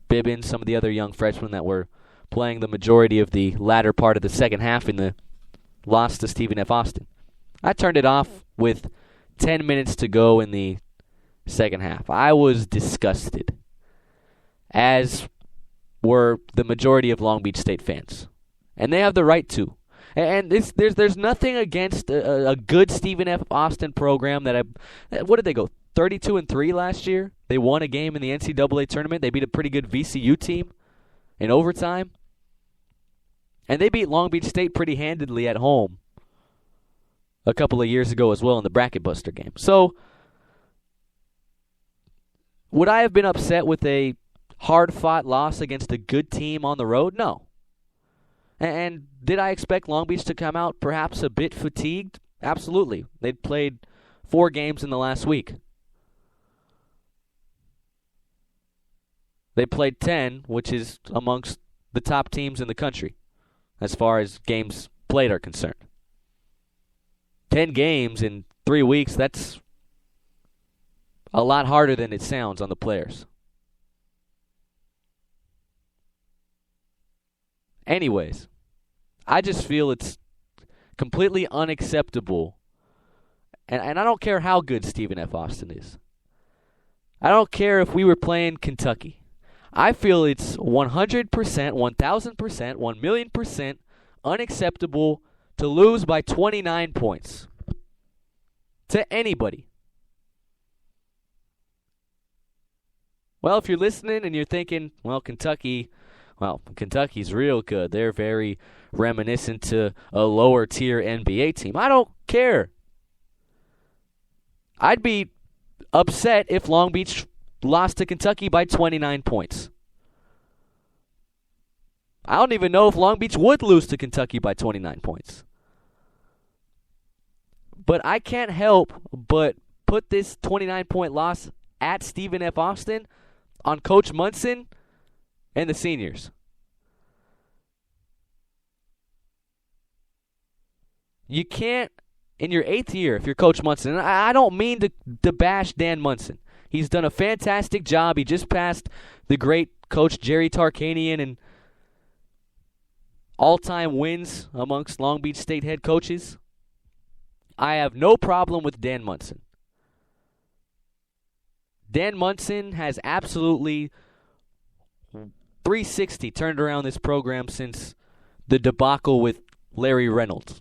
Bibbins, some of the other young freshmen that were playing the majority of the latter part of the second half in the loss to Stephen F. Austin. I turned it off with 10 minutes to go in the second half. I was disgusted, as were the majority of Long Beach State fans. And they have the right to. And there's nothing against a good Stephen F. Austin program what did they go, 32-3 last year? They won a game in the NCAA tournament. They beat a pretty good VCU team in overtime. And they beat Long Beach State pretty handedly at home a couple of years ago as well in the Bracket Buster game. So, would I have been upset with a hard-fought loss against a good team on the road? No. And did I expect Long Beach to come out perhaps a bit fatigued? Absolutely. They'd played 4 games in the last week. They played 10, which is amongst the top teams in the country as far as games played are concerned. 10 games in 3 weeks, that's a lot harder than it sounds on the players. Anyways, I just feel it's completely unacceptable. And I don't care how good Stephen F. Austin is. I don't care if we were playing Kentucky. I feel it's 100%, 1,000%, 1,000,000% unacceptable to lose by 29 points to anybody. Well, if you're listening and you're thinking, Kentucky's real good. They're very reminiscent to a lower tier NBA team. I don't care. I'd be upset if Long Beach lost to Kentucky by 29 points. I don't even know if Long Beach would lose to Kentucky by 29 points. But I can't help but put this 29-point loss at Stephen F. Austin on Coach Munson and the seniors. You can't, in your 8th year, if you're Coach Munson, and I don't mean to bash Dan Munson. He's done a fantastic job. He just passed the great Coach Jerry Tarkanian in all-time wins amongst Long Beach State head coaches. I have no problem with Dan Munson. Dan Munson has absolutely 360 turned around this program since the debacle with Larry Reynolds.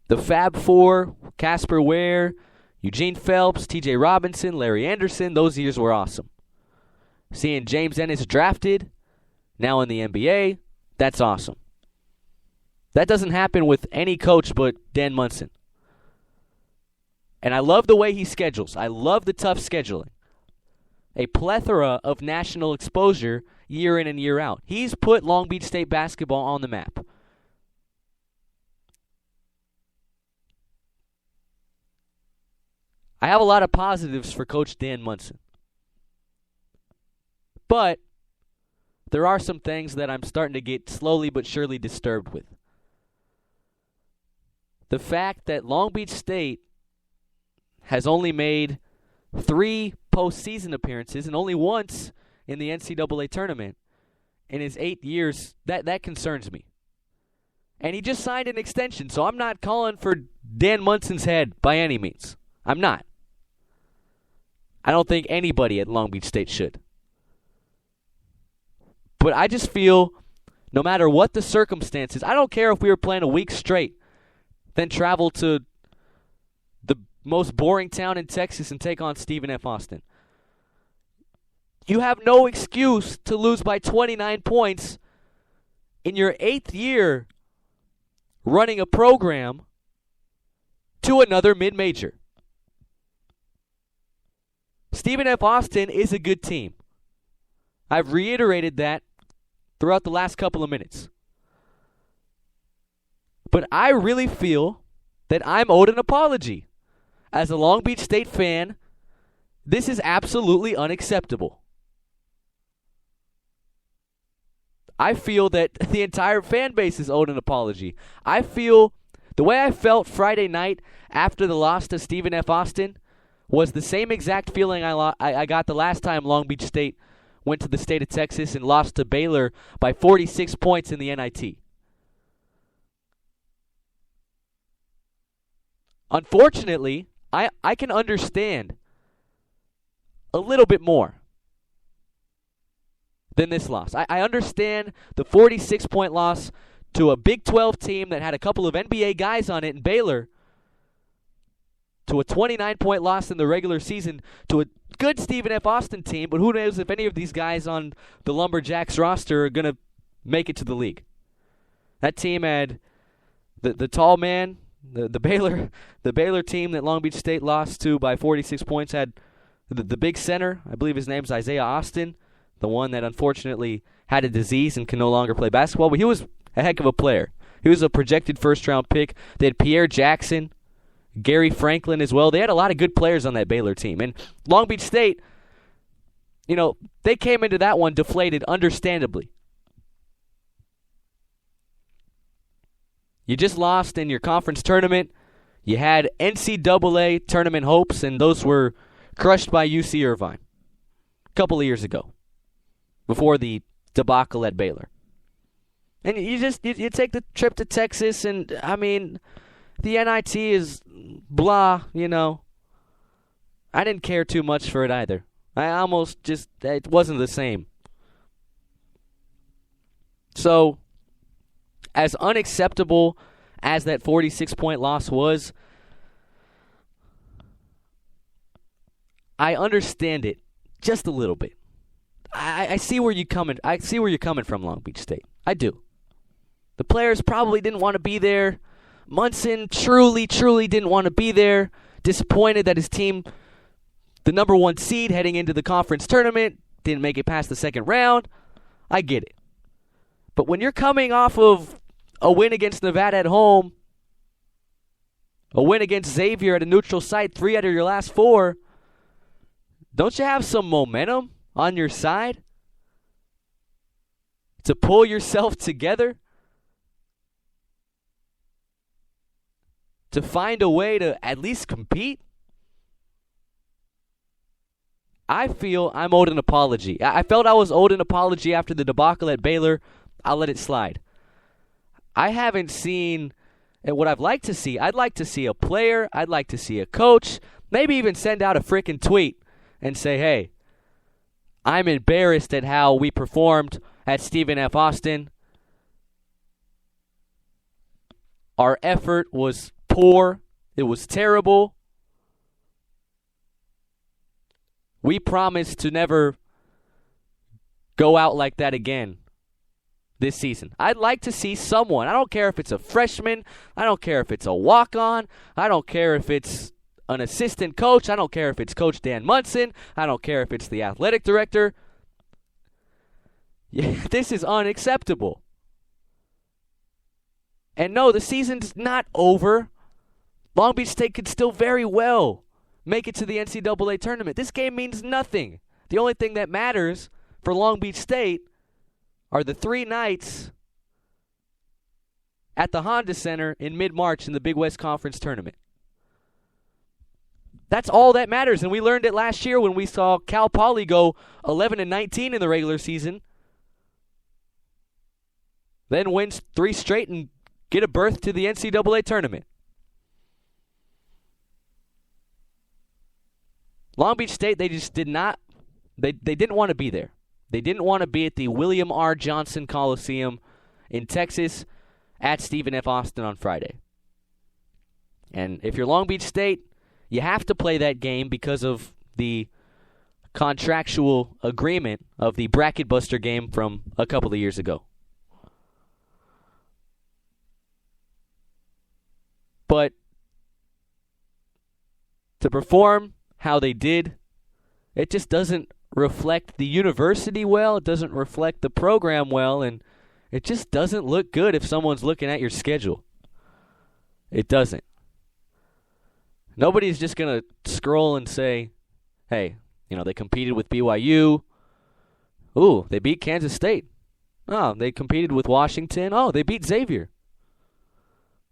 The Fab Four, Casper Ware, Eugene Phelps, T.J. Robinson, Larry Anderson, those years were awesome. Seeing James Ennis drafted, now in the NBA, that's awesome. That doesn't happen with any coach but Dan Munson. And I love the way he schedules. I love the tough scheduling. A plethora of national exposure year in and year out. He's put Long Beach State basketball on the map. I have a lot of positives for Coach Dan Munson. But there are some things that I'm starting to get slowly but surely disturbed with. The fact that Long Beach State has only made 3 postseason appearances and only once in the NCAA tournament in his 8 years, that concerns me. And he just signed an extension, so I'm not calling for Dan Munson's head by any means. I'm not. I don't think anybody at Long Beach State should. But I just feel, no matter what the circumstances, I don't care if we were playing a week straight, then travel to the most boring town in Texas and take on Stephen F. Austin. You have no excuse to lose by 29 points in your 8th year running a program to another mid-major. Stephen F. Austin is a good team. I've reiterated that throughout the last couple of minutes. But I really feel that I'm owed an apology. As a Long Beach State fan, this is absolutely unacceptable. I feel that the entire fan base is owed an apology. I feel the way I felt Friday night after the loss to Stephen F. Austin was the same exact feeling I got the last time Long Beach State went to the state of Texas and lost to Baylor by 46 points in the NIT. Unfortunately, I can understand a little bit more than this loss. I understand the 46-point loss to a Big 12 team that had a couple of NBA guys on it in Baylor, to a 29-point loss in the regular season to a good Stephen F. Austin team, but who knows if any of these guys on the Lumberjacks roster are going to make it to the league. That team had the tall man, the Baylor team that Long Beach State lost to by 46 points had the big center. I believe his name's Isaiah Austin, the one that unfortunately had a disease and can no longer play basketball, but he was a heck of a player. He was a projected first-round pick. They had Pierre Jackson, Gary Franklin as well. They had a lot of good players on that Baylor team. And Long Beach State, they came into that one deflated, understandably. You just lost in your conference tournament. You had NCAA tournament hopes, and those were crushed by UC Irvine a couple of years ago, before the debacle at Baylor. And you take the trip to Texas, and, I mean, the NIT is blah, I didn't care too much for it either. It wasn't the same. So, as unacceptable as that 46-point loss was, I understand it just a little bit. I see where you're coming. I see where you're coming from, Long Beach State. I do. The players probably didn't want to be there. Munson truly didn't want to be there. Disappointed that his team, the number one seed heading into the conference tournament, didn't make it past the second round. I get it. But when you're coming off of a win against Nevada at home, a win against Xavier at a neutral site, 3 out of your last 4, don't you have some momentum on your side to pull yourself together, to find a way to at least compete? I feel I'm owed an apology. I felt I was owed an apology after the debacle at Baylor. I'll let it slide. I haven't seen what I'd like to see. I'd like to see a player. I'd like to see a coach. Maybe even send out a freaking tweet and say, hey, I'm embarrassed at how we performed at Stephen F. Austin. Our effort was poor. It was terrible. We promise to never go out like that again this season. I'd like to see someone. I don't care if it's a freshman. I don't care if it's a walk-on. I don't care if it's an assistant coach. I don't care if it's Coach Dan Munson. I don't care if it's the athletic director. This is unacceptable. And no, the season's not over. Long Beach State could still very well make it to the NCAA tournament. This game means nothing. The only thing that matters for Long Beach State are the 3 nights at the Honda Center in mid-March in the Big West Conference tournament. That's all that matters, and we learned it last year when we saw Cal Poly go 11-19 in the regular season, then wins 3 straight and get a berth to the NCAA tournament. Long Beach State, they just did not, they didn't want to be there. They didn't want to be at the William R. Johnson Coliseum in Texas at Stephen F. Austin on Friday. And if you're Long Beach State, you have to play that game because of the contractual agreement of the bracket buster game from a couple of years ago. But to perform how they did, it just doesn't reflect the university well. It doesn't reflect the program well, and it just doesn't look good if someone's looking at your schedule. It doesn't. Nobody's just going to scroll and say, hey, they competed with BYU. Ooh, they beat Kansas State. Oh, they competed with Washington. Oh, they beat Xavier.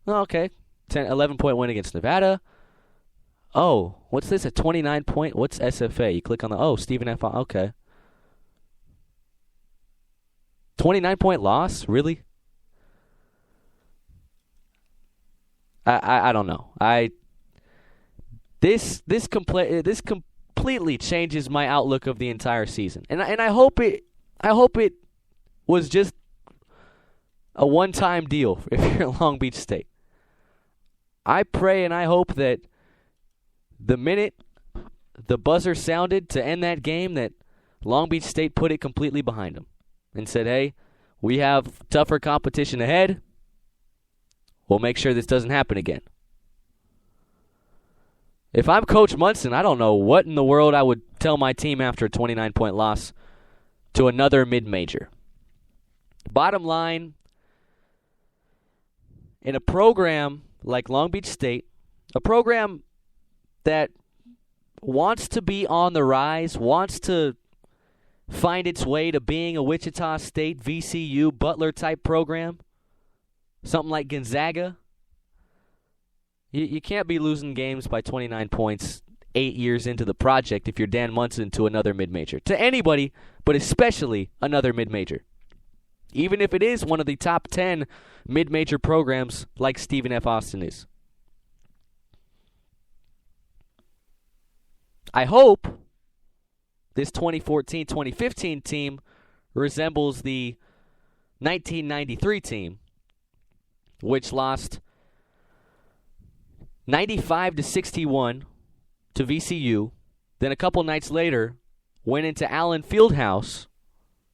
Oh, okay. 11-point win against Nevada. Oh, what's this? A 29-point? What's SFA? You click on Stephen F. Okay. 29-point loss? Really? I don't know. This completely changes my outlook of the entire season, and I hope it was just a one-time deal if you're at Long Beach State. I pray and I hope that the minute the buzzer sounded to end that game, that Long Beach State put it completely behind them and said, hey, we have tougher competition ahead. We'll make sure this doesn't happen again. If I'm Coach Munson, I don't know what in the world I would tell my team after a 29-point loss to another mid-major. Bottom line, in a program like Long Beach State, a program that wants to be on the rise, wants to find its way to being a Wichita State, VCU, Butler-type program, something like Gonzaga. You can't be losing games by 29 points 8 years into the project if you're Dan Munson to another mid-major. To anybody, but especially another mid-major. Even if it is one of the top 10 mid-major programs like Stephen F. Austin is. I hope this 2014-2015 team resembles the 1993 team, which lost 95-61 to VCU. Then a couple nights later, went into Allen Fieldhouse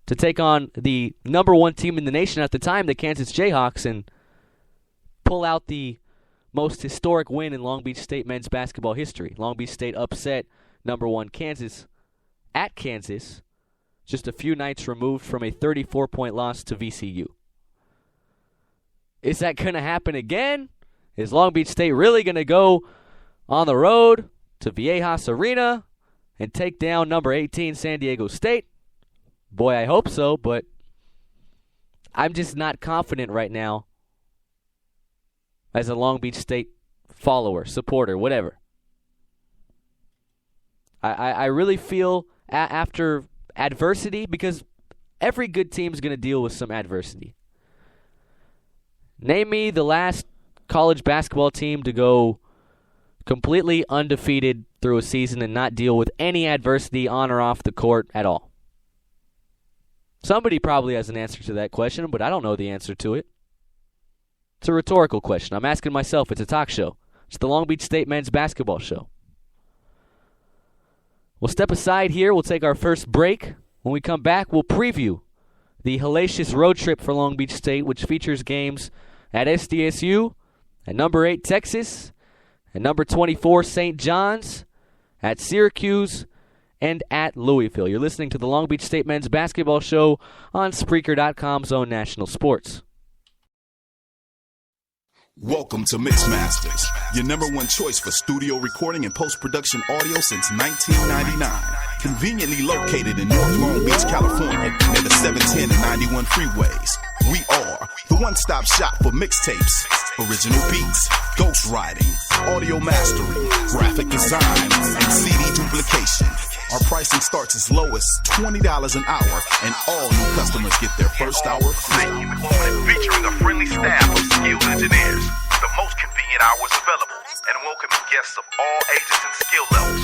to take on the number one team in the nation at the time, the Kansas Jayhawks, and pull out the most historic win in Long Beach State men's basketball history. Long Beach State upset number one Kansas at Kansas, just a few nights removed from a 34-point loss to VCU. Is that going to happen again? Is Long Beach State really going to go on the road to Viejas Arena and take down number 18 San Diego State? Boy, I hope so, but I'm just not confident right now as a Long Beach State follower, supporter, whatever. I really feel after adversity, because every good team is going to deal with some adversity. Name me the last college basketball team to go completely undefeated through a season and not deal with any adversity on or off the court at all. Somebody probably has an answer to that question, but I don't know the answer to it. It's a rhetorical question. I'm asking myself. It's a talk show. It's the Long Beach State men's basketball show. We'll step aside here. We'll take our first break. When we come back, we'll preview the hellacious road trip for Long Beach State, which features games at SDSU, at number 8 Texas, at number 24 St. John's, at Syracuse, and at Louisville. You're listening to the Long Beach State men's basketball show on Spreaker.com's own National Sports. Welcome to Mixmasters, your number one choice for studio recording and post-production audio since 1999. Conveniently located in North Long Beach, California, near the 710 and 91 freeways. We are the one-stop shop for mixtapes, original beats, ghostwriting, audio mastering, graphic design, and CD duplication. Our pricing starts as low as $20 an hour, and all new customers get their first hour free. Featuring a friendly staff of skilled engineers, the most convenient hours available, and welcoming guests of all ages and skill levels.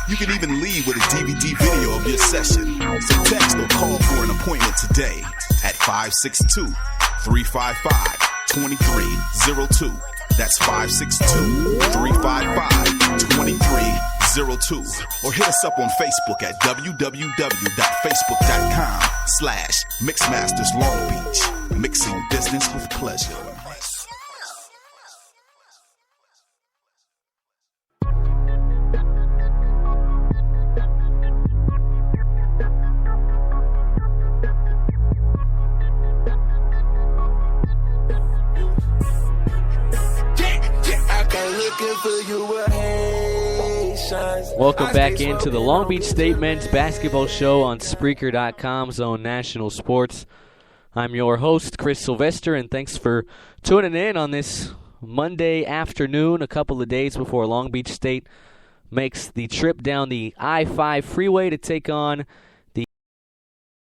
You can even leave with a DVD video of your session. So text or call for an appointment today at 562-355-2302. That's 562-355-2302. Or hit us up on Facebook at www.facebook.com/Mixmasters Long Beach. Mixing business with pleasure. Welcome back into the Long Beach State men's basketball show on Spreaker.com's own National Sports. I'm your host, Chris Sylvester, and thanks for tuning in on this Monday afternoon, a couple of days before Long Beach State makes the trip down the I-5 freeway to take on